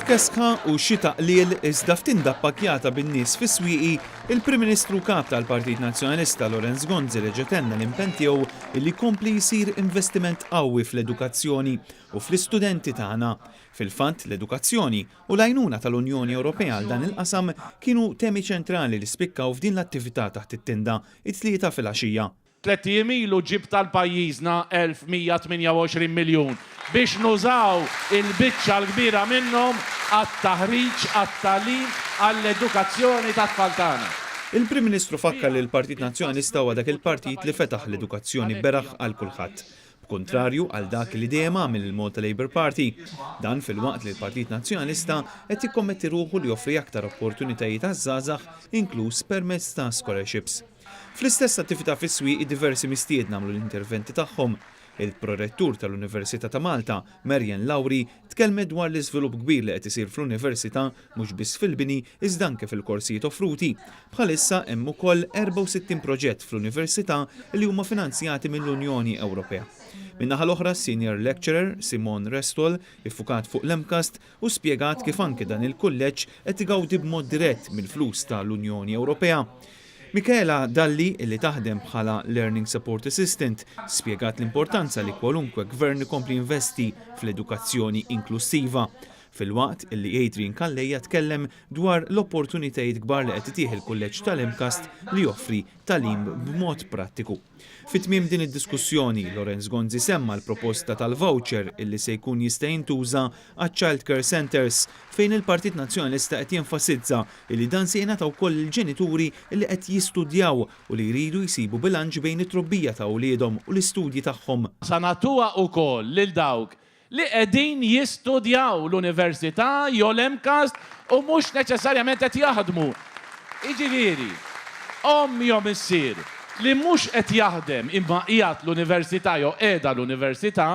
F'kesħa u xi taqliel iżda f'tinda pakkjata bin-nies fis-swieqi, il-Prim Ministru Kap tal-Partit Nazzjonalista Lorenz Gonzi reġgħet l-impenn tiegħu li jkompli jsir investiment qawwi fl-edukazzjoni u fl-istudenti tagħna. Fil-fatt l-edukazzjoni u l-għajnuna tal-Unjoni Ewropea għal dan il-qasam kienu temi ċentrali li spikkaw f'din l-attività taħt it-tinda it-tlieta fil-għaxija. 3 ilu ġib tal-pajjiżna 1128 miljun biex nużaw il-biċċa l-kbira minnhom għat-taħriġ, għat-tagħlim, għall-edukazzjoni tat-tfal tagħna. Il-Prim Ministru fakkar li l-Partit Nazzjonalista huwa dak il-partit li fetaħ l-edukazzjoni beraħ għal kulħadd. B'kontrarju għal dak li dejjem għamel il-Malta Labour Party. Dan fil-waqt li l-Partit Nazzjonalista qed jikkommetti ruħu li joffri aktar opportunitajiet għaż-żgħażagħ inkluż permezz ta' scholarships. Fl-istess attività fis-swieq diversi mistiedna nagħmlu l-interventi tagħhom. Il-prorettur tal-Università ta' Malta, Marjan Lawri, tkellmet dwar l-iżvilupp kbir li qed isir fl-Università mhux biss fil-bini iżda anke fil-korsijiet offruti. Bħalissa hemm ukoll 64 proġett fl-Università li huma finanzjati mill-Unjoni Ewropea. Min-naħa l-oħra Senior Lecturer Simon Restol iffukat fuq l-Emkast u spjegat kif anke dan il-kulleġġ qed igawdi b'mod dirett mill-flus tal-Unjoni Ewropea. Michaela Dalli, illi taħdem bħala Learning Support Assistant, spjegat l-importanza li kwalunkwe gvern ikompli investi fl-edukazzjoni inklusiva. Fil-waqt illi Adrian Kalleja tkellem dwar l-opportunitajiet kbar li qed itih il-kulleġġ tal-Emkast li joffri tagħlim b'mod prattiku. Fit-tmiem din id-diskussjoni, Lorenz Gonzi semma l-proposta tal-voucher illi se jkun jista' jintuża għaċ-child care centers fejn il-Partit Nazzjonalista qed jenfasizza li dan se jingħata wkoll il-ġenituri li qed jistudjaw u li jridu jsibu bilanċ bejn it-trobbija ta' wliedhom u l-istudji tagħhom. Sa nagħtuha wkoll lil dawk li qegħdin jistudjaw l-Università jew l-Emkast u mhux neċessarjament qed jaħdmu. Jiġifieri, jew missier li mhux qed jaħdem imma qiegħed l-Università jew qiegħda l-Università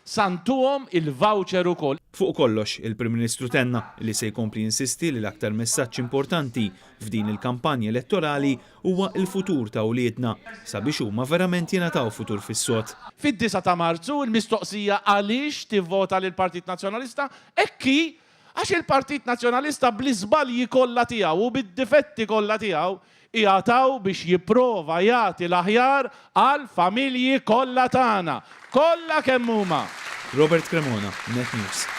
santuhom il-voucher ukoll. Fuq kollox, il-Prim Ministru tenna li se jkompli insisti li l-aktar messaġġ importanti f'din il-kampanja elettorali huwa l-futur ta' wliedna sabiex huma verament jingħataw futur fis-sod. Fid-9 ta' Marzu il-mistoqsija għaliex tivvota lil Partit Nazzjonalista ekki għax il-Partit Nazzjonalista bl-iżbalji kollha tiegħu u bid-difetti kollha tiegħu jgħataw biex jipprova jagħti l-aħjar għal familji kollha tagħna, kollha kemm huma. Robert Cremona, Net News.